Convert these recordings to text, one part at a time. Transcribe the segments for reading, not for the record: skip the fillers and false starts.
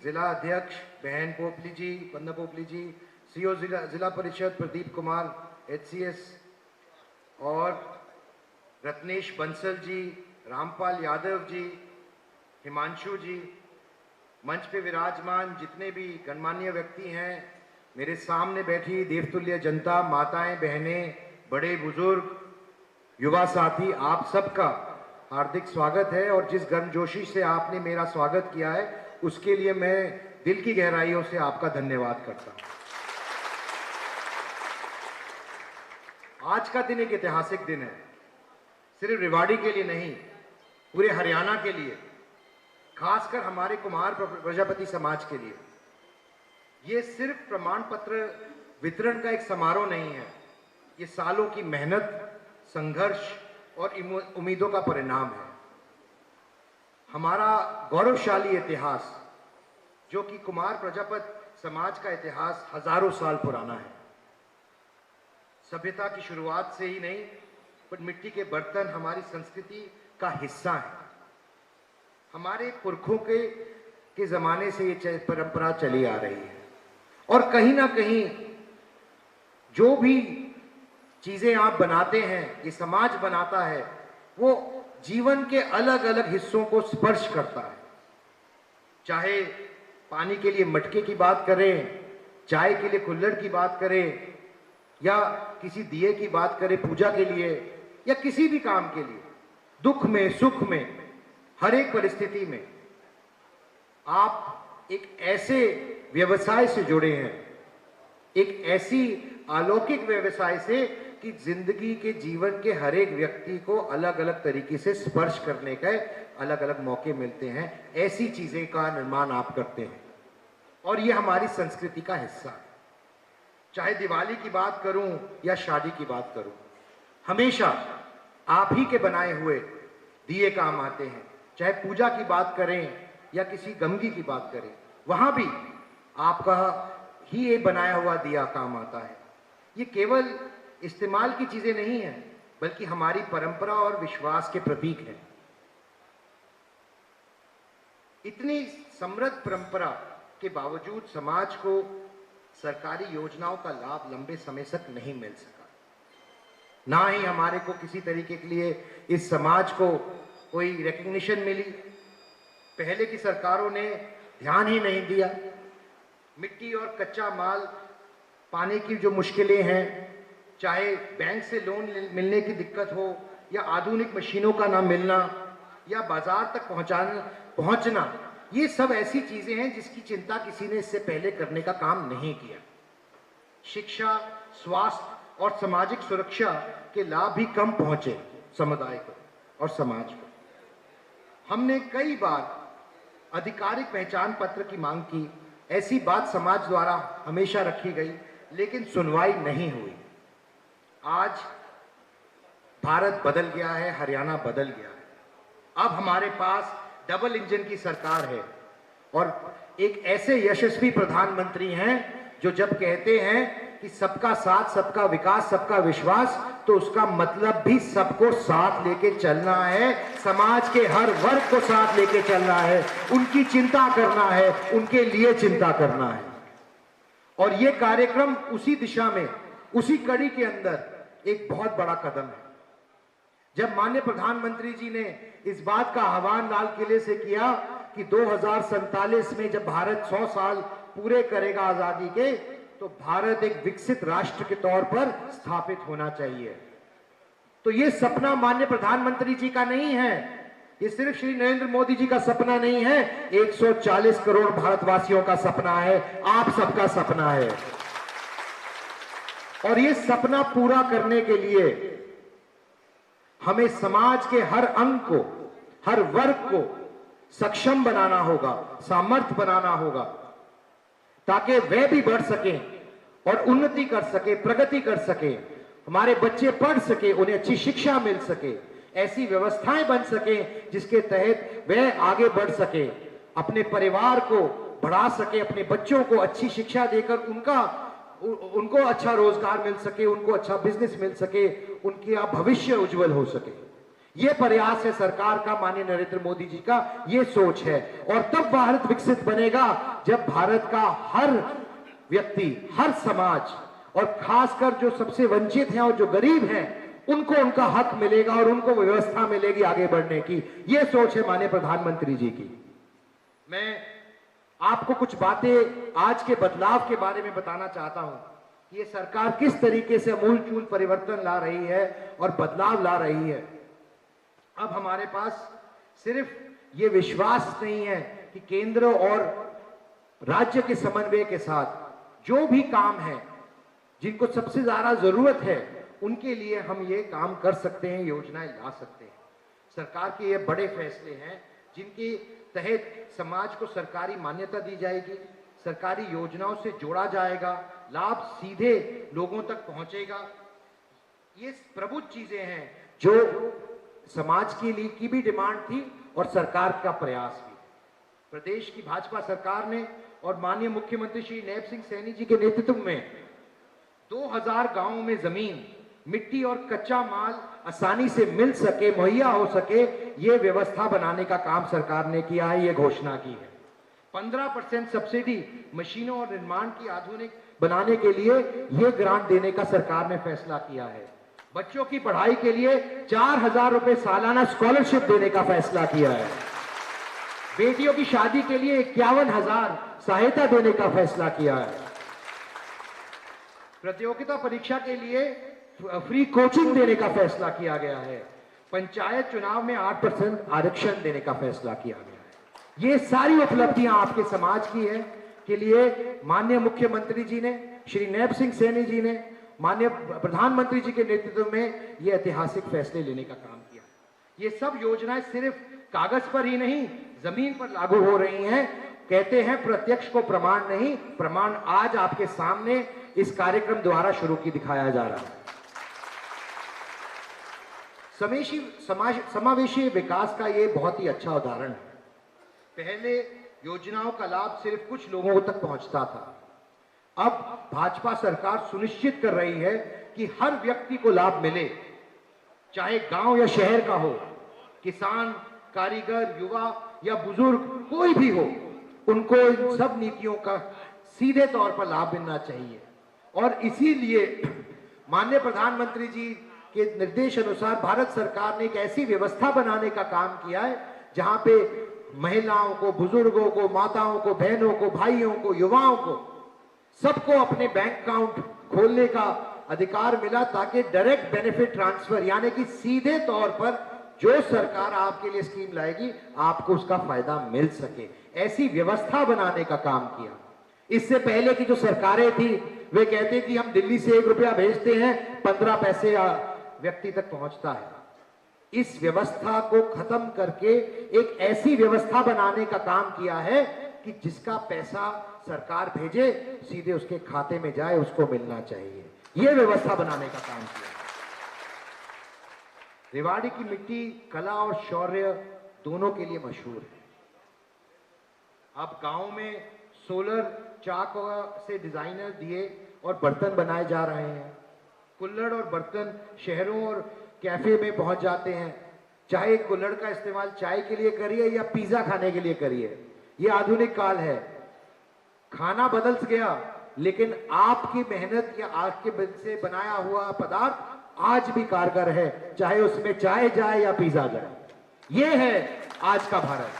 जिला अध्यक्ष बहन पोपली जी, वंदना पोपली जी, सीओ जिला परिषद प्रदीप कुमार HCS और रत्नेश बंसल जी, रामपाल यादव जी, हिमांशु जी, मंच पे विराजमान जितने भी गणमान्य व्यक्ति हैं, मेरे सामने बैठी देवतुल्य जनता, माताएं, बहनें, बड़े बुजुर्ग, युवा साथी, आप सबका हार्दिक स्वागत है। और जिस गर्मजोशी से आपने मेरा स्वागत किया है उसके लिए मैं दिल की गहराइयों से आपका धन्यवाद करता हूं। आज का दिन एक ऐतिहासिक दिन है, सिर्फ रेवाड़ी के लिए नहीं, पूरे हरियाणा के लिए, खासकर हमारे कुमार प्रजापति समाज के लिए। ये सिर्फ प्रमाण पत्र वितरण का एक समारोह नहीं है, ये सालों की मेहनत, संघर्ष और उम्मीदों का परिणाम है। हमारा गौरवशाली इतिहास, जो कि कुमार प्रजापति समाज का इतिहास हजारों साल पुराना है, सभ्यता की शुरुआत से ही नहीं, पर मिट्टी के बर्तन हमारी संस्कृति का हिस्सा है। हमारे पुरखों के जमाने से ये परंपरा चली आ रही है। और कहीं ना कहीं जो भी चीजें आप बनाते हैं, ये समाज बनाता है, वो जीवन के अलग अलग हिस्सों को स्पर्श करता है। चाहे पानी के लिए मटके की बात करें, चाय के लिए कुल्हड़ की बात करें, या किसी दिए की बात करें पूजा के लिए, या किसी भी काम के लिए, दुख में सुख में, हर एक परिस्थिति में आप एक ऐसे व्यवसाय से जुड़े हैं, एक ऐसी अलौकिक व्यवसाय से कि जिंदगी के जीवन के हर एक व्यक्ति को अलग अलग तरीके से स्पर्श करने के अलग अलग मौके मिलते हैं। ऐसी चीजें का निर्माण आप करते हैं और ये हमारी संस्कृति का हिस्सा है। चाहे दिवाली की बात करूं या शादी की बात करूं, हमेशा आप ही के बनाए हुए दिए काम आते हैं। चाहे पूजा की बात करें या किसी गमगी की बात करें, वहां भी आपका ही ये बनाया हुआ दिया काम आता है। ये केवल इस्तेमाल की चीजें नहीं है, बल्कि हमारी परंपरा और विश्वास के प्रतीक है। इतनी समृद्ध परंपरा के बावजूद समाज को सरकारी योजनाओं का लाभ लंबे समय तक नहीं मिल सका। ना ही हमारे को किसी तरीके के लिए इस समाज को कोई रिकॉग्निशन मिली। पहले की सरकारों ने ध्यान ही नहीं दिया। मिट्टी और कच्चा माल पाने की जो मुश्किलें हैं, चाहे बैंक से लोन मिलने की दिक्कत हो, या आधुनिक मशीनों का ना मिलना, या बाजार तक पहुंचना, ये सब ऐसी चीजें हैं जिसकी चिंता किसी ने इससे पहले करने का काम नहीं किया। शिक्षा, स्वास्थ्य और सामाजिक सुरक्षा के लाभ भी कम पहुंचे समुदाय को और समाज को। हमने कई बार आधिकारिक पहचान पत्र की मांग की, ऐसी बात समाज द्वारा हमेशा रखी गई, लेकिन सुनवाई नहीं हुई। आज भारत बदल गया है, हरियाणा बदल गया है। अब हमारे पास डबल इंजन की सरकार है और एक ऐसे यशस्वी प्रधानमंत्री हैं जो जब कहते हैं कि सबका साथ, सबका विकास, सबका विश्वास, तो उसका मतलब भी सबको साथ लेके चलना है। समाज के हर वर्ग को साथ लेके चलना है, उनकी चिंता करना है, उनके लिए चिंता करना है। और ये कार्यक्रम उसी दिशा में, उसी कड़ी के अंदर एक बहुत बड़ा कदम है। जब माननीय प्रधानमंत्री जी ने इस बात का आह्वान लाल किले से किया कि 2047 में जब भारत 100 साल पूरे करेगा आजादी के, तो भारत एक विकसित राष्ट्र के तौर पर स्थापित होना चाहिए। तो ये सपना माननीय प्रधानमंत्री जी का नहीं है, ये सिर्फ श्री नरेंद्र मोदी जी का सपना नहीं है, 140 करोड़ भारतवासियों का सपना है, आप सबका सपना है। और ये सपना पूरा करने के लिए हमें समाज के हर अंग को, हर वर्ग को सक्षम बनाना होगा, सामर्थ्य बनाना होगा, ताकि वे भी बढ़ सकें और उन्नति कर सके, प्रगति कर सके, हमारे बच्चे पढ़ सके, उन्हें अच्छी शिक्षा मिल सके, ऐसी व्यवस्थाएं बन सके जिसके तहत वे आगे बढ़ सके, अपने परिवार को बढ़ा सके, अपने बच्चों को अच्छी शिक्षा देकर उनको अच्छा रोजगार मिल सके, उनको अच्छा बिजनेस मिल सके, उनका भविष्य उज्जवल हो सके। ये प्रयास है सरकार का, माननीय नरेंद्र मोदी जी का ये सोच है। और तब भारत विकसित बनेगा जब भारत का हर व्यक्ति, हर समाज और खासकर जो सबसे वंचित हैं और जो गरीब हैं उनको उनका हक मिलेगा और उनको व्यवस्था मिलेगी आगे बढ़ने की। ये सोच है माननीय प्रधानमंत्री जी की। मैं आपको कुछ बातें आज के बदलाव के बारे में बताना चाहता हूं कि ये सरकार किस तरीके से अमूलचूल परिवर्तन ला रही है और बदलाव ला रही है। अब हमारे पास सिर्फ ये विश्वास नहीं है कि केंद्र और राज्य के समन्वय के साथ जो भी काम है, जिनको सबसे ज्यादा जरूरत है, उनके लिए हम ये काम कर सकते हैं, योजनाएं ला सकते हैं। सरकार के ये बड़े फैसले हैं जिनके तहत समाज को सरकारी मान्यता दी जाएगी, सरकारी योजनाओं से जोड़ा जाएगा, लाभ सीधे लोगों तक पहुंचेगा। ये प्रबुद्ध चीजें हैं जो समाज के लिए की भी डिमांड थी और सरकार का प्रयास भी। प्रदेश की भाजपा सरकार ने और माननीय मुख्यमंत्री श्री नैब सिंह सैनी जी के नेतृत्व में 2000 गांवों में जमीन, मिट्टी और कच्चा माल आसानी से मिल सके, मुहैया हो सके, ये व्यवस्था बनाने का काम सरकार ने किया है, ये घोषणा की है। 15% सब्सिडी मशीनों और निर्माण की आधुनिक बनाने के लिए ये ग्रांट देने का सरकार ने फैसला किया है। बच्चों की पढ़ाई के लिए 4000 रुपए सालाना स्कॉलरशिप देने का फैसला किया है। बेटियों की शादी के लिए 51,000 सहायता देने का फैसला किया है। प्रतियोगिता परीक्षा के लिए फ्री कोचिंग देने का फैसला किया गया है। पंचायत चुनाव में 8% आरक्षण देने का फैसला किया गया है। ये सारी उपलब्धियां आपके समाज की है के लिए माननीय मुख्यमंत्री जी ने, श्री नैब सिंह सैनी जी ने, माननीय प्रधानमंत्री जी के नेतृत्व में ये ऐतिहासिक फैसले लेने का काम किया। ये सब योजनाएं सिर्फ कागज पर ही नहीं, जमीन पर लागू हो रही हैं। कहते हैं प्रत्यक्ष को प्रमाण नहीं, प्रमाण आज आपके सामने इस कार्यक्रम द्वारा शुरू की दिखाया जा रहा है। समावेशी विकास का ये बहुत ही अच्छा उदाहरण है। पहले योजनाओं का लाभ सिर्फ कुछ लोगों तक पहुंचता था। अब भाजपा सरकार सुनिश्चित कर रही है कि हर व्यक्ति को लाभ मिले, चाहे गांव या शहर का हो, किसान, कारीगर, युवा या बुजुर्ग, कोई भी हो, उनको इन सब नीतियों का सीधे तौर पर लाभ मिलना चाहिए। और इसीलिए माननीय प्रधानमंत्री जी के निर्देश अनुसार भारत सरकार ने एक ऐसी व्यवस्था बनाने का काम किया है जहां पे महिलाओं को, बुजुर्गों को, माताओं को, बहनों को, भाइयों को, युवाओं को, सबको अपने बैंक अकाउंट खोलने का अधिकार मिला, ताकि डायरेक्ट बेनिफिट ट्रांसफर यानी कि सीधे तौर पर जो सरकार आपके लिए स्कीम लाएगी आपको उसका फायदा मिल सके, ऐसी व्यवस्था बनाने का काम किया। इससे पहले की जो सरकारें थी वे कहते थी हम दिल्ली से 1 रुपया भेजते हैं, 15 पैसे व्यक्ति तक पहुंचता है। इस व्यवस्था को खत्म करके एक ऐसी व्यवस्था बनाने का काम किया है कि जिसका पैसा सरकार भेजे सीधे उसके खाते में जाए, उसको मिलना चाहिए। यह व्यवस्था बनाने का काम किया। रेवाड़ी की मिट्टी कला और शौर्य दोनों के लिए मशहूर है। अब गांव में सोलर चाक से डिजाइनर दिए और बर्तन बनाए जा रहे हैं। कुल्हड़ और बर्तन शहरों और कैफे में पहुंच जाते हैं। चाहे कुल्हड़ का इस्तेमाल चाय के लिए करिए या पिज्जा खाने के लिए करिए, यह आधुनिक काल है। खाना बदल गया, लेकिन आपकी मेहनत या आपके से बनाया हुआ पदार्थ आज भी कारगर है, चाहे उसमें चाय जाए या पिज्जा जाए। यह है आज का भारत।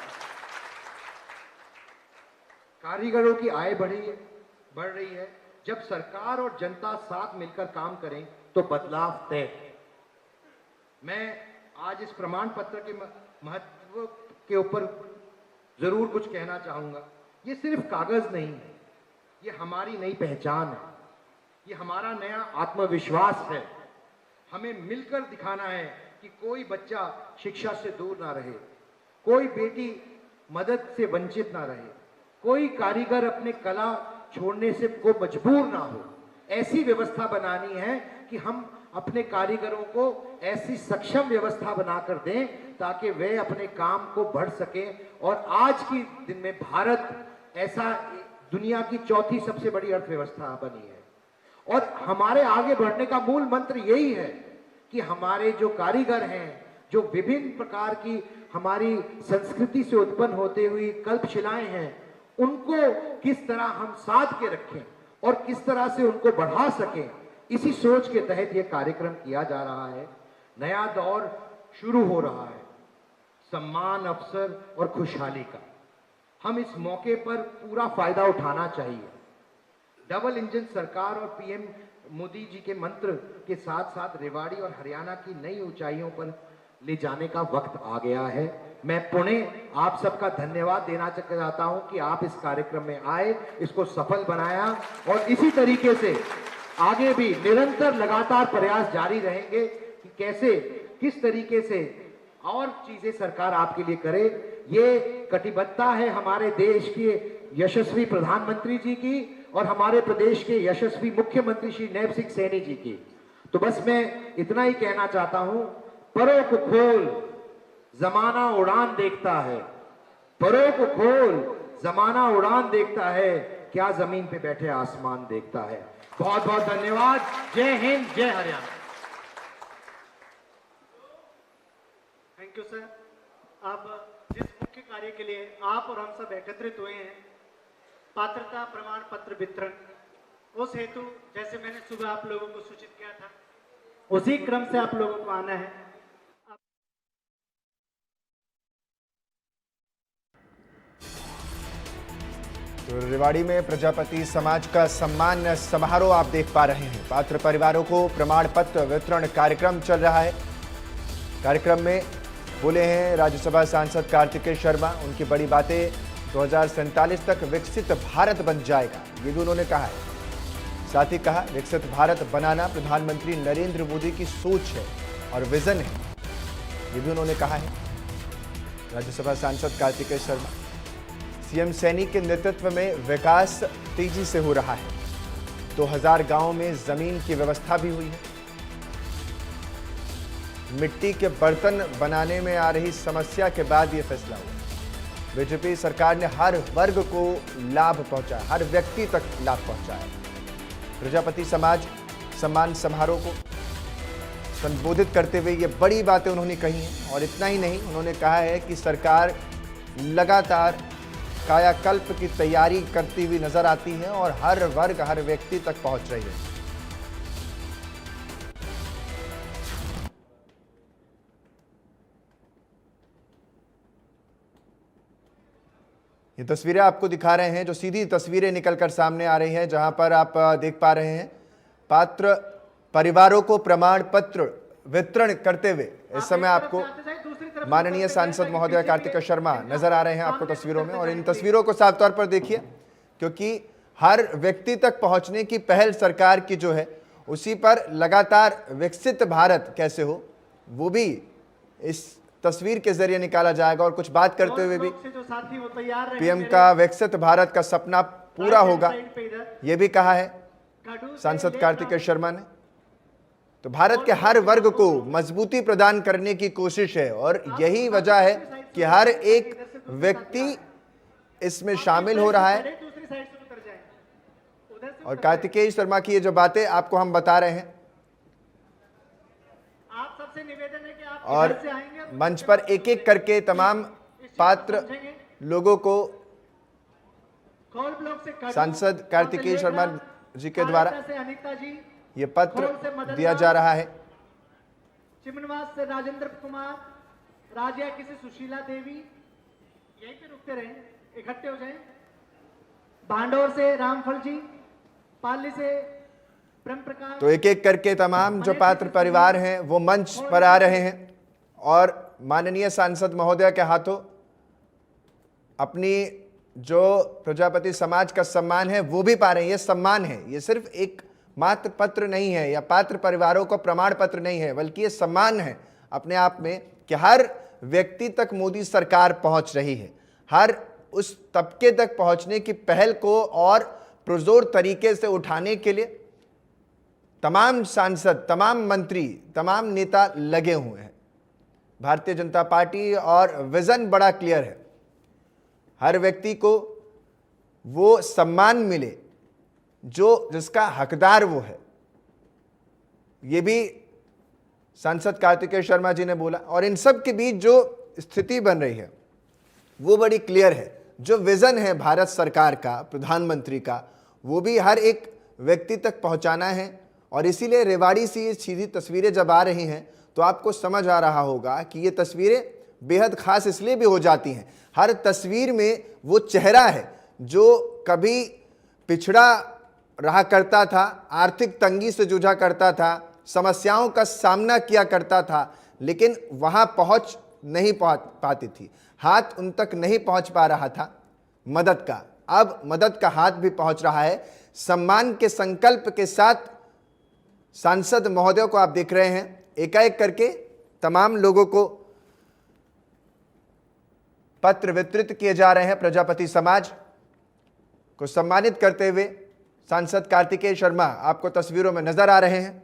कारीगरों की आय बढ़ रही है। जब सरकार और जनता साथ मिलकर काम करें तो बदलाव तय है। मैं आज इस प्रमाण पत्र के महत्व के ऊपर जरूर कुछ कहना चाहूंगा। ये सिर्फ कागज नहीं है, ये हमारी नई पहचान है, ये हमारा नया आत्मविश्वास है। हमें मिलकर दिखाना है कि कोई बच्चा शिक्षा से दूर ना रहे, कोई बेटी मदद से वंचित ना रहे, कोई कारीगर अपने कला छोड़ने से को मजबूर ना हो। ऐसी व्यवस्था बनानी है कि हम अपने कारीगरों को ऐसी सक्षम व्यवस्था बनाकर दें ताकि वे अपने काम को बढ़ सकें। और आज की दिन में भारत ऐसा दुनिया की चौथी सबसे बड़ी अर्थव्यवस्था बनी है। और हमारे आगे बढ़ने का मूल मंत्र यही है कि हमारे जो कारीगर हैं, जो विभिन्न प्रकार की हमारी संस्कृति से उत्पन्न होते हुई कल्पशिलाएं हैं, उनको किस तरह हम साध के रखें और किस तरह से उनको बढ़ा सकें, इसी सोच के तहत यह कार्यक्रम किया जा रहा है। नया दौर शुरू हो रहा है, सम्मान, अवसर और खुशहाली का। हम इस मौके पर पूरा फायदा उठाना चाहिए। डबल इंजन सरकार और पीएम मोदी जी के मंत्र के साथ साथ रेवाड़ी और हरियाणा की नई ऊंचाइयों पर ले जाने का वक्त आ गया है। मैं पुनः आप सबका धन्यवाद देना चाहता हूं कि आप इस कार्यक्रम में आए, इसको सफल बनाया और इसी तरीके से आगे भी निरंतर लगातार प्रयास जारी रहेंगे कि कैसे किस तरीके से और चीजें सरकार आपके लिए करे। ये कटिबद्धता है हमारे देश के यशस्वी प्रधानमंत्री जी की और हमारे प्रदेश के यशस्वी मुख्यमंत्री श्री नैब सिंह सैनी जी की। तो बस मैं इतना ही कहना चाहता हूं, परों को खोल जमाना उड़ान देखता है, परों को खोल जमाना उड़ान देखता है, क्या जमीन पे बैठे आसमान देखता है। बहुत बहुत धन्यवाद। जय हिंद, जय हरियाणा। Thank you sir. अब जिस मुख्य कार्य के लिए आप और हम सब एकत्रित हुए हैं, पात्रता प्रमाण पत्र वितरण, उस हेतु जैसे मैंने सुबह आप लोगों को सूचित किया था, उसी क्रम से आप लोगों को आना है। तो रेवाड़ी में प्रजापति समाज का सम्मान समारोह आप देख पा रहे हैं। पात्र परिवारों को प्रमाण पत्र वितरण कार्यक्रम चल रहा है। कार्यक्रम में बोले हैं राज्यसभा सांसद कार्तिकेय शर्मा। उनकी बड़ी बातें, 2047 तक विकसित भारत बन जाएगा, ये भी उन्होंने कहा है। साथ ही कहा, विकसित भारत बनाना प्रधानमंत्री नरेंद्र मोदी की सोच है और विजन है, ये भी उन्होंने कहा है। राज्यसभा सांसद कार्तिकेय शर्मा। सीएम सैनी के नेतृत्व में विकास तेजी से हो रहा है। 2000 गांवों में जमीन की व्यवस्था भी हुई है। मिट्टी के बर्तन बनाने में आ रही समस्या के बाद यह फैसला हुआ। बीजेपी सरकार ने हर वर्ग को लाभ पहुंचाया, हर व्यक्ति तक लाभ पहुंचाया। प्रजापति समाज सम्मान समारोह को संबोधित करते हुए ये बड़ी बातें उन्होंने कही हैं। और इतना ही नहीं, उन्होंने कहा है कि सरकार लगातार कायाकल्प की तैयारी करती हुई नजर आती है और हर वर्ग, हर व्यक्ति तक पहुंच रही है। ये तस्वीरें आपको दिखा रहे हैं, जो सीधी तस्वीरें निकलकर सामने आ रही हैं, जहां पर आप देख पा रहे हैं पात्र परिवारों को प्रमाण पत्र वितरण करते हुए इस समय आपको माननीय सांसद महोदय कार्तिकेय शर्मा नजर आ रहे हैं आपको तस्वीरों में। और इन तस्वीरों को साफ तौर पर देखिए, क्योंकि हर व्यक्ति तक पहुंचने की पहल सरकार की जो है, उसी पर लगातार विकसित भारत कैसे हो, वो भी इस तस्वीर के जरिए निकाला जाएगा। और कुछ बात करते हुए भी पीएम का विकसित भारत का सपना पूरा होगा, यह भी कहा है सांसद कार्तिकेय शर्मा ने। तो भारत के हर वर्ग को मजबूती प्रदान करने की कोशिश है और यही वजह है कि हर एक व्यक्ति इसमें शामिल हो रहा है। और कार्तिकेय शर्मा की ये जो बातें आपको हम बता रहे हैं, आप सबसे निवेदन है कि आप और मंच पर एक एक करके तमाम पात्र लोगों को सांसद कार्तिकेय शर्मा जी के द्वारा ये पत्र दिया जा रहा है। चिमनवास से राजेंद्र कुमार, राजिया किसी सुशीला देवी, यहीं पे रुकते रहे, इकट्ठे हो जाएं। भांडौर से रामफल जी, पाली से प्रेम प्रकाश। तो एक एक करके तमाम जो पात्र परिवार हैं वो मंच पर आ रहे हैं और माननीय सांसद महोदय के हाथों अपनी जो प्रजापति समाज का सम्मान है वो भी पा रहे हैं। ये सम्मान है, ये सिर्फ एक मात्र पत्र नहीं है या पात्र परिवारों को प्रमाण पत्र नहीं है, बल्कि ये सम्मान है अपने आप में कि हर व्यक्ति तक मोदी सरकार पहुंच रही है। हर उस तबके तक पहुंचने की पहल को और पुरजोर तरीके से उठाने के लिए तमाम सांसद, तमाम मंत्री, तमाम नेता लगे हुए हैं। भारतीय जनता पार्टी और विजन बड़ा क्लियर है, हर व्यक्ति को वो सम्मान मिले जो जिसका हकदार वो है। ये भी सांसद कार्तिकेय शर्मा जी ने बोला, और इन सब के बीच जो स्थिति बन रही है वो बड़ी क्लियर है। जो विजन है भारत सरकार का, प्रधानमंत्री का, वो भी हर एक व्यक्ति तक पहुंचाना है। और इसीलिए रेवाड़ी से ये सीधी तस्वीरें जब आ रही हैं तो आपको समझ आ रहा होगा कि ये तस्वीरें बेहद खास इसलिए भी हो जाती हैं। हर तस्वीर में वो चेहरा है जो कभी पिछड़ा रहा करता था, आर्थिक तंगी से जूझा करता था, समस्याओं का सामना किया करता था, लेकिन वहाँ पहुँच नहीं पाती थी, हाथ उन तक नहीं पहुँच पा रहा था मदद का। अब मदद का हाथ भी पहुँच रहा है। सम्मान के संकल्प के साथ सांसद महोदय को आप देख रहे हैं, एकाएक करके तमाम लोगों को पत्र वितरित किए जा रहे हैं। प्रजापति समाज को सम्मानित करते हुए सांसद कार्तिकेय शर्मा आपको तस्वीरों में नजर आ रहे हैं।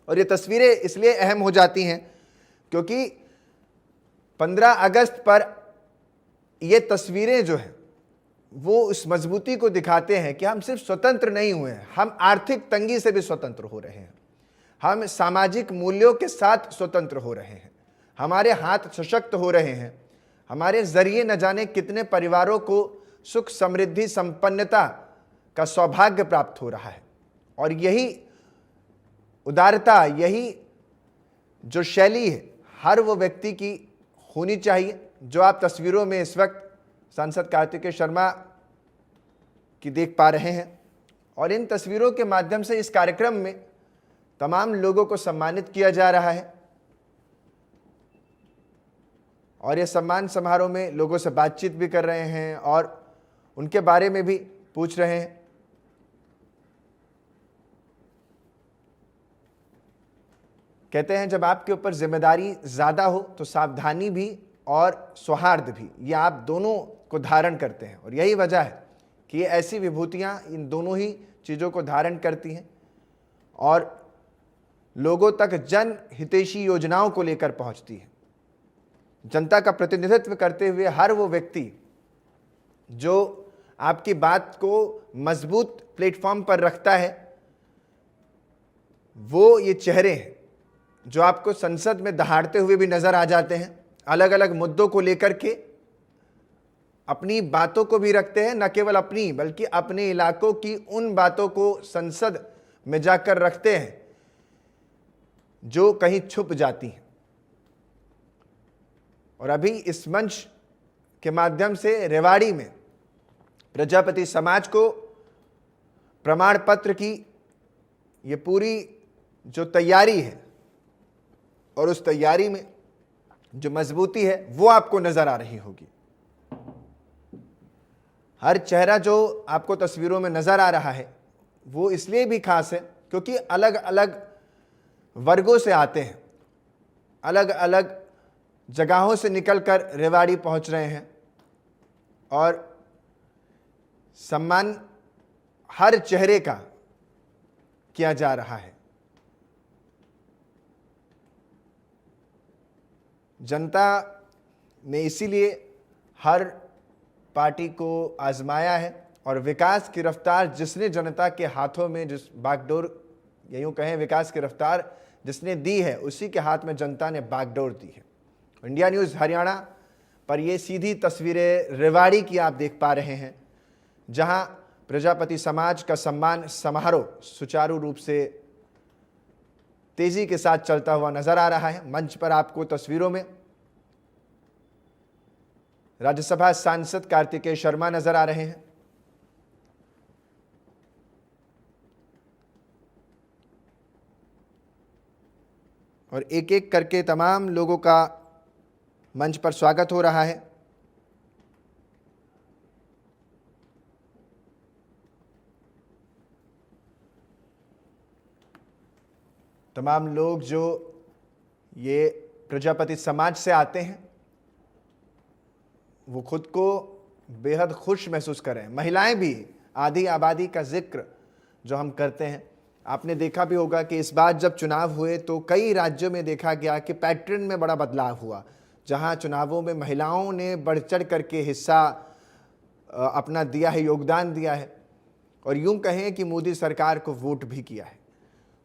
और ये तस्वीरें इसलिए अहम हो जाती हैं क्योंकि 15 अगस्त पर ये तस्वीरें जो हैं वो उस मजबूती को दिखाते हैं कि हम सिर्फ स्वतंत्र नहीं हुए हैं, हम आर्थिक तंगी से भी स्वतंत्र हो रहे हैं, हम सामाजिक मूल्यों के साथ स्वतंत्र हो रहे हैं, हमारे हाथ सशक्त हो रहे हैं, हमारे जरिए न जाने कितने परिवारों को सुख समृद्धि संपन्नता का सौभाग्य प्राप्त हो रहा है। और यही उदारता, यही जो शैली है हर वो व्यक्ति की होनी चाहिए जो आप तस्वीरों में इस वक्त सांसद कार्तिकेय शर्मा की देख पा रहे हैं। और इन तस्वीरों के माध्यम से इस कार्यक्रम में तमाम लोगों को सम्मानित किया जा रहा है। और ये सम्मान समारोह में लोगों से बातचीत भी कर रहे हैं और उनके बारे में भी पूछ रहे हैं। कहते हैं जब आपके ऊपर जिम्मेदारी ज़्यादा हो तो सावधानी भी और सौहार्द भी, ये आप दोनों को धारण करते हैं। और यही वजह है कि ये ऐसी विभूतियाँ इन दोनों ही चीज़ों को धारण करती हैं और लोगों तक जन हितैषी योजनाओं को लेकर पहुंचती है। जनता का प्रतिनिधित्व करते हुए हर वो व्यक्ति जो आपकी बात को मजबूत प्लेटफॉर्म पर रखता है, वो ये चेहरे हैं जो आपको संसद में दहाड़ते हुए भी नजर आ जाते हैं। अलग अलग मुद्दों को लेकर के अपनी बातों को भी रखते हैं, न केवल अपनी बल्कि अपने इलाकों की उन बातों को संसद में जाकर रखते हैं जो कहीं छुप जाती हैं। और अभी इस मंच के माध्यम से रेवाड़ी में प्रजापति समाज को प्रमाण पत्र की ये पूरी जो तैयारी है और उस तैयारी में जो मजबूती है वो आपको नजर आ रही होगी। हर चेहरा जो आपको तस्वीरों में नजर आ रहा है वो इसलिए भी खास है क्योंकि अलग अलग वर्गों से आते हैं, अलग अलग जगहों से निकलकर रेवाड़ी पहुंच रहे हैं और सम्मान हर चेहरे का किया जा रहा है। जनता ने इसीलिए हर पार्टी को आजमाया है और विकास की रफ्तार जिसने जनता के हाथों में जिस बागडोर, या यूं कहें विकास की रफ्तार जिसने दी है उसी के हाथ में जनता ने बागडोर दी है। इंडिया न्यूज़ हरियाणा पर ये सीधी तस्वीरें रेवाड़ी की आप देख पा रहे हैं जहां प्रजापति समाज का सम्मान समारोह सुचारू रूप से तेजी के साथ चलता हुआ नजर आ रहा है। मंच पर आपको तस्वीरों में राज्यसभा सांसद कार्तिकेय शर्मा नजर आ रहे हैं। और एक एक करके तमाम लोगों का मंच पर स्वागत हो रहा है। तमाम लोग जो ये प्रजापति समाज से आते हैं वो खुद को बेहद खुश महसूस कर रहे हैं। महिलाएं भी, आधी आबादी का जिक्र जो हम करते हैं, आपने देखा भी होगा कि इस बार जब चुनाव हुए तो कई राज्यों में देखा गया कि पैटर्न में बड़ा बदलाव हुआ, जहां चुनावों में महिलाओं ने बढ़ चढ़ करके हिस्सा अपना दिया है, योगदान दिया है और यूं कहें कि मोदी सरकार को वोट भी किया है।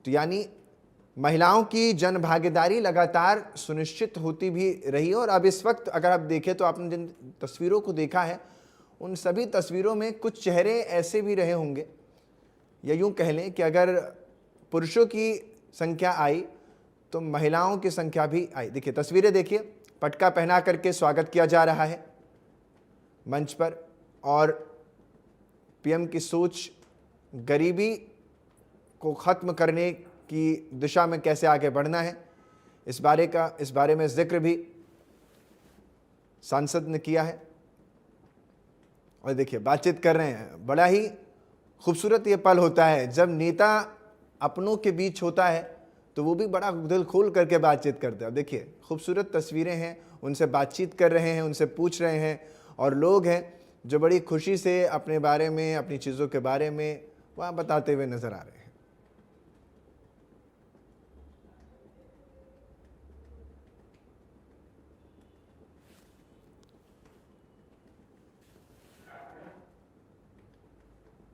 तो यानी महिलाओं की जन भागीदारी लगातार सुनिश्चित होती भी रही और अब इस वक्त अगर आप देखें तो आपने जिन तस्वीरों को देखा है उन सभी तस्वीरों में कुछ चेहरे ऐसे भी रहे होंगे, या यूं कह लें कि अगर पुरुषों की संख्या आई तो महिलाओं की संख्या भी आई। देखिए तस्वीरें देखिए, पटका पहना करके स्वागत किया जा रहा है मंच पर और पीएम की सोच गरीबी को ख़त्म करने की दिशा में कैसे आगे बढ़ना है इस बारे में जिक्र भी सांसद ने किया है। और देखिए बातचीत कर रहे हैं। बड़ा ही खूबसूरत ये पल होता है जब नेता अपनों के बीच होता है तो वो भी बड़ा दिल खोल करके बातचीत करते हैं। देखिए खूबसूरत तस्वीरें हैं, उनसे बातचीत कर रहे हैं, उनसे पूछ रहे हैं और लोग हैं जो बड़ी खुशी से अपने बारे में, अपनी चीज़ों के बारे में वहाँ बताते हुए नजर आ रहे हैं।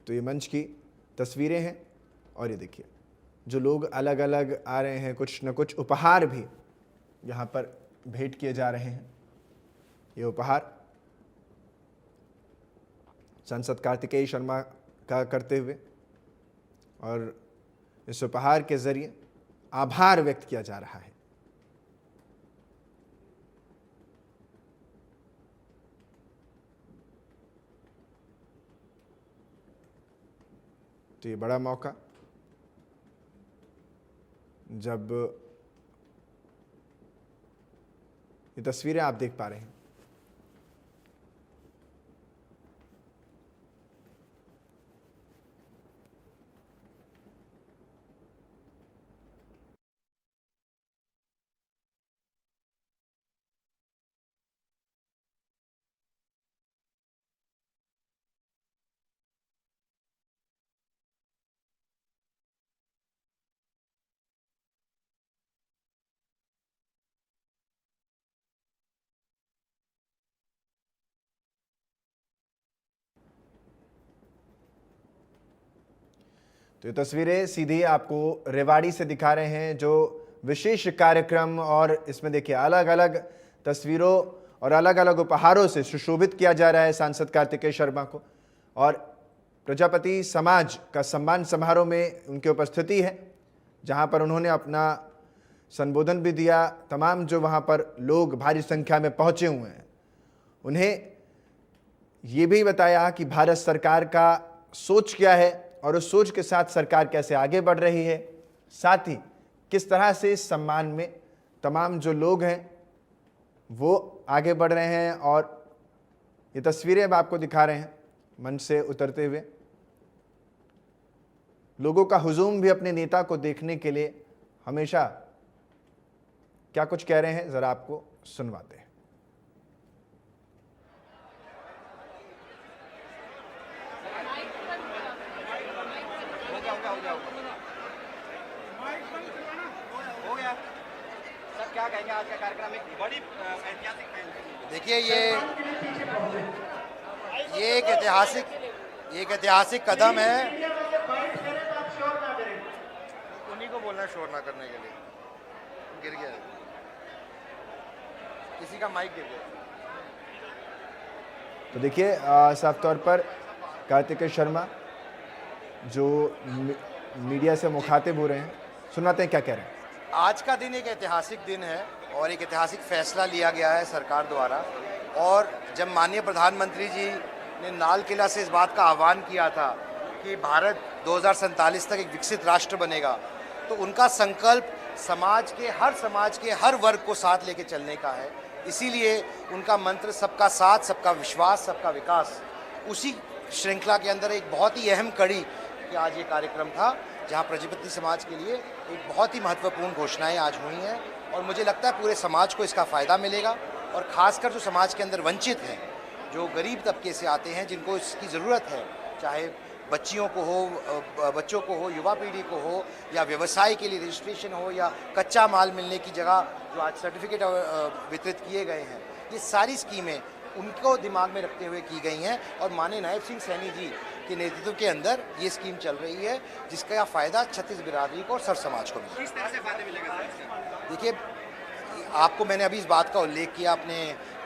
तो ये मंच की तस्वीरें हैं और ये देखिए जो लोग अलग अलग आ रहे हैं, कुछ न कुछ उपहार भी यहाँ पर भेंट किए जा रहे हैं। ये उपहार सांसद कार्तिकेय शर्मा का करते हुए और इस उपहार के जरिए आभार व्यक्त किया जा रहा है। तो ये बड़ा मौका जब ये तस्वीरें आप देख पा रहे हैं। तो ये तस्वीरें सीधी आपको रेवाड़ी से दिखा रहे हैं जो विशेष कार्यक्रम, और इसमें देखिए अलग अलग तस्वीरों और अलग अलग उपहारों से सुशोभित किया जा रहा है सांसद कार्तिकेय शर्मा को। और प्रजापति समाज का सम्मान समारोह में उनकी उपस्थिति है जहां पर उन्होंने अपना संबोधन भी दिया। तमाम जो वहां पर लोग भारी संख्या में पहुंचे हुए हैं उन्हें ये भी बताया कि भारत सरकार का सोच क्या है और उस सोच के साथ सरकार कैसे आगे बढ़ रही है, साथ ही किस तरह से इस सम्मान में तमाम जो लोग हैं वो आगे बढ़ रहे हैं। और ये तस्वीरें अब आपको दिखा रहे हैं मंच से उतरते हुए। लोगों का हुजूम भी अपने नेता को देखने के लिए हमेशा क्या कुछ कह रहे हैं जरा आपको सुनवाते हैं। क्या कहेंगे आज का कार्यक्रम एक बड़ी ऐतिहासिक पहल? देखिए ये एक ऐतिहासिक कदम है। उन्हीं को बोलना शोर ना करने के लिए। गिर गया है, किसी का माइक गिर गया। तो देखिए साफ तौर पर कार्तिकेय शर्मा जो मीडिया से मुखातिब हो रहे हैं, सुनाते हैं क्या कह रहे हैं। आज का दिन एक ऐतिहासिक दिन है और एक ऐतिहासिक फैसला लिया गया है सरकार द्वारा। और जब माननीय प्रधानमंत्री जी ने लाल किला से इस बात का आह्वान किया था कि भारत 2047 तक एक विकसित राष्ट्र बनेगा, तो उनका संकल्प समाज के हर वर्ग को साथ लेके चलने का है। इसीलिए उनका मंत्र सबका साथ, सबका विश्वास, सबका विकास, उसी श्रृंखला के अंदर एक बहुत ही अहम कड़ी कि आज ये कार्यक्रम था जहां प्रजापति समाज के लिए एक बहुत ही महत्वपूर्ण घोषणाएं आज हुई हैं। और मुझे लगता है पूरे समाज को इसका फ़ायदा मिलेगा और ख़ासकर जो समाज के अंदर वंचित हैं, जो गरीब तबके से आते हैं, जिनको इसकी ज़रूरत है, चाहे बच्चों को हो, युवा पीढ़ी को हो, या व्यवसाय के लिए रजिस्ट्रेशन हो, या कच्चा माल मिलने की जगह जो आज सर्टिफिकेट वितरित किए गए हैं, ये सारी स्कीमें उनको दिमाग में रखते हुए की गई हैं। और माननीय नायब सिंह सैनी जी के नेतृत्व के अंदर ये स्कीम चल रही है, जिसका फ़ायदा छत्तीस बिरादरी को और सर समाज को मिलेगा। किस तरह से फायदे मिलेगा सर इसका? देखिए, आपको मैंने अभी इस बात का उल्लेख किया अपने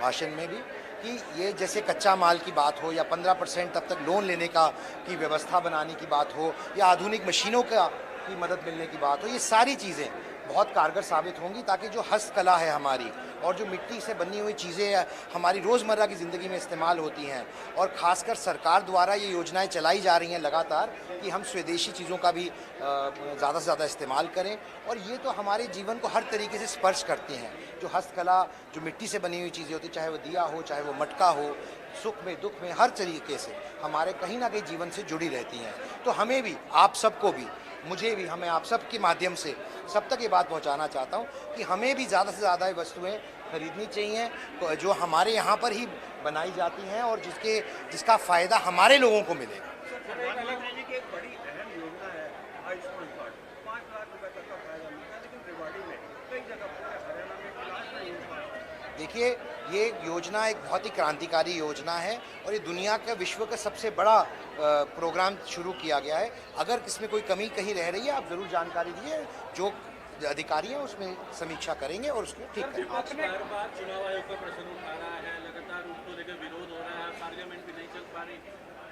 भाषण में भी कि ये जैसे कच्चा माल की बात हो या 15% तब तक लोन लेने की व्यवस्था बनाने की बात हो या आधुनिक मशीनों की मदद मिलने की बात हो, ये सारी चीज़ें बहुत कारगर साबित होंगी, ताकि जो हस्तकला है हमारी और जो मिट्टी से बनी हुई चीज़ें हमारी रोज़मर्रा की ज़िंदगी में इस्तेमाल होती हैं, और ख़ासकर सरकार द्वारा ये योजनाएं चलाई जा रही हैं लगातार कि हम स्वदेशी चीज़ों का भी ज़्यादा से ज़्यादा इस्तेमाल करें, और ये तो हमारे जीवन को हर तरीके से स्पर्श करती हैं। जो हस्तकला, जो मिट्टी से बनी हुई चीज़ें होती, चाहे वो दिया हो, चाहे वो मटका हो, सुख में दुख में हर तरीके से हमारे कहीं ना कहीं जीवन से जुड़ी रहती हैं। तो हमें भी, आप सबको भी, मुझे भी, हमें आप सब के माध्यम से सब तक ये बात पहुंचाना चाहता हूं कि हमें भी ज़्यादा से ज़्यादा वस्तुएं खरीदनी चाहिए जो हमारे यहाँ पर ही बनाई जाती हैं और जिसका फ़ायदा हमारे लोगों को मिलेगा। प्रधानमंत्री जी की एक बड़ी अहम योजना है आयुष्मान कार्ड, 5 लाख रुपए तक का फायदा मिलता है, लेकिन रेवाड़ी में कई जगह पूरे हरियाणा में इलाज नहीं हो पा रहा। देखिए, ये योजना एक बहुत ही क्रांतिकारी योजना है और ये दुनिया का, विश्व का सबसे बड़ा प्रोग्राम शुरू किया गया है। अगर इसमें कोई कमी कहीं रह रही है, आप ज़रूर जानकारी दीजिए, जो अधिकारी हैं उसमें समीक्षा करेंगे और उसको ठीक करेंगे। बार चुनाव आयोग का प्रश्न उठा रहा है, लगातार उसको लेकर विरोध हो रहा है, पार्लियामेंट भी नहीं चल पा रही,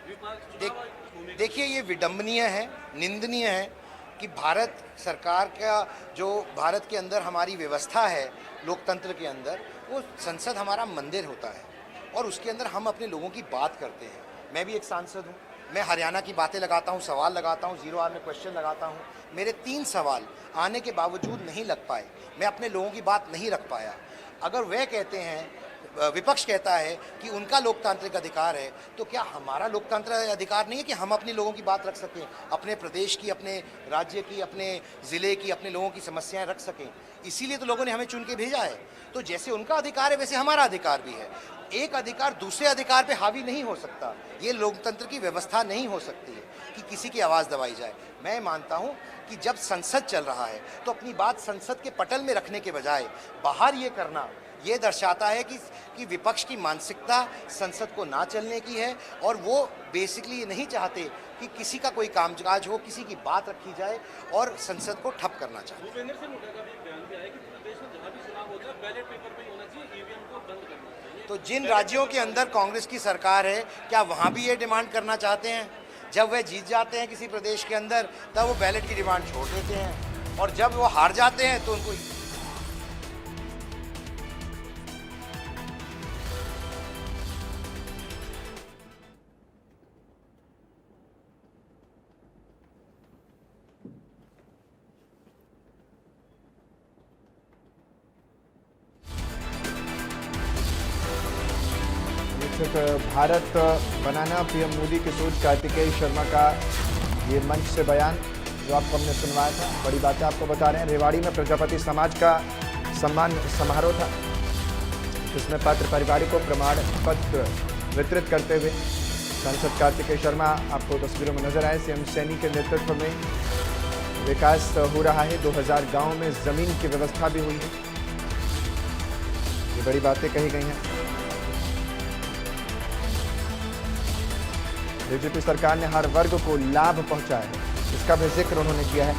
विपक्ष। देखिए, ये विडंबनीय है, निंदनीय है कि भारत सरकार का, जो भारत के अंदर हमारी व्यवस्था है लोकतंत्र के अंदर, वो संसद हमारा मंदिर होता है और उसके अंदर हम अपने लोगों की बात करते हैं। मैं भी एक सांसद हूँ, मैं हरियाणा की बातें लगाता हूँ, सवाल लगाता हूँ, 0 आवर में क्वेश्चन लगाता हूँ। मेरे 3 सवाल आने के बावजूद नहीं लग पाए, मैं अपने लोगों की बात नहीं रख पाया। अगर वह कहते हैं, विपक्ष कहता है कि उनका लोकतांत्रिक अधिकार है, तो क्या हमारा लोकतांत्रिक अधिकार नहीं है कि हम अपने लोगों की बात रख सकें, अपने प्रदेश की, अपने राज्य की, अपने ज़िले की, अपने लोगों की समस्याएं रख सकें? इसीलिए तो लोगों ने हमें चुन के भेजा है। तो जैसे उनका अधिकार है वैसे हमारा अधिकार भी है। एक अधिकार दूसरे अधिकार पे हावी नहीं हो सकता। ये लोकतंत्र की व्यवस्था नहीं हो सकती है कि किसी की आवाज़ दबाई जाए। मैं मानता हूँ कि जब संसद चल रहा है तो अपनी बात संसद के पटल में रखने के बजाय बाहर ये करना, ये दर्शाता है कि विपक्ष की मानसिकता संसद को ना चलने की है और वो बेसिकली ये नहीं चाहते कि किसी का कोई कामकाज हो, किसी की बात रखी जाए और संसद को ठप करना चाहते। भूपेंद्र सिंह हुड्डा का भी बयान दिया है कि प्रदेश में जहाँ भी चुनाव होता है बैलेट पेपर पे होना चाहिए, ईवीएम को बंद करना चाहिए। तो जिन राज्यों के अंदर कांग्रेस की सरकार है, क्या वहाँ भी ये डिमांड करना चाहते हैं? जब वह जीत जाते हैं किसी प्रदेश के अंदर, तब वो बैलेट की डिमांड छोड़ देते हैं, और जब वो हार जाते हैं तो उनको भारत बनाना पीएम मोदी की सोच, कार्तिकेय शर्मा का ये मंच से बयान जो आपको हमने सुनवाया था। बड़ी बातें आपको बता रहे हैं। रेवाड़ी में प्रजापति समाज का सम्मान समारोह था, जिसमें पात्र परिवार को प्रमाण पत्र वितरित करते हुए सांसद कार्तिकेय शर्मा आपको तस्वीरों में नजर आए। सीएम सैनी के नेतृत्व में विकास हो रहा है। 2000 गाँव में जमीन की व्यवस्था भी हुई है। ये बड़ी बातें कही गई हैं। बीजेपी सरकार ने हर वर्ग को लाभ पहुंचाया है, इसका भी जिक्र उन्होंने किया है।